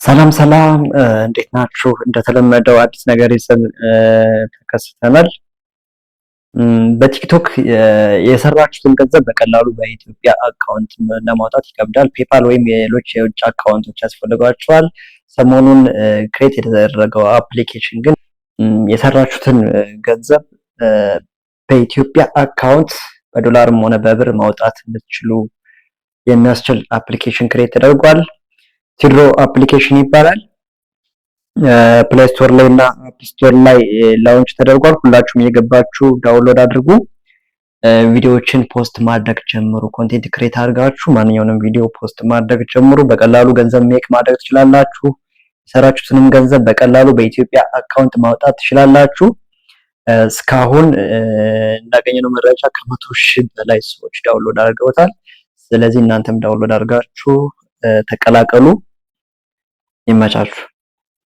ሰላም ሰላም እንዴት ናችሁ? እንደተለመደው አዲስ ነገር ይዘን ተከስተናል። በቲክቶክ የሰራችሁትን ገንዘብ በቀላሉ በኢትዮጵያ አካውንት ለማውጣት ይከብዳል። ፔፓል ወይም ሌሎች የውጭ አካውንቶች ያስፈልጓቸዋል። ሰሞኑን ክሬት የተደረገው አፕሊኬሽን ግን የሰራችሁትን ገንዘብ በኢትዮጵያ አካውንት በዶላርም ሆነ በብር ማውጣት እንድትችሉ የሚያስችል አፕሊኬሽን ክሬት ተደርጓል። ቲድሮ አፕሊኬሽን ይባላል። ፕሌይ ስቶር ላይ እና አፕ ስቶር ላይ ላውንች ተደርጓል። ሁላችሁም እየገባችሁ ዳውንሎድ አድርጉ። ቪዲዮዎችን ፖስት ማድረግ ጀምሩ። ኮንቴንት ክሬት አድርጋችሁ ማንኛውንም ቪዲዮ ፖስት ማድረግ ጀምሩ። በቀላሉ ገንዘብ ሜክ ማድረግ ትችላላችሁ። የሰራችሁትንም ገንዘብ በቀላሉ በኢትዮጵያ አካውንት ማውጣት ትችላላችሁ። እስካሁን እንዳገኘነው መረጃ ከ100,000 በላይ ሰዎች ዳውንሎድ አድርገውታል። ስለዚህ እናንተም ዳውንሎድ አድርጋችሁ ተቀላቀሉ። ይመቻችሁ።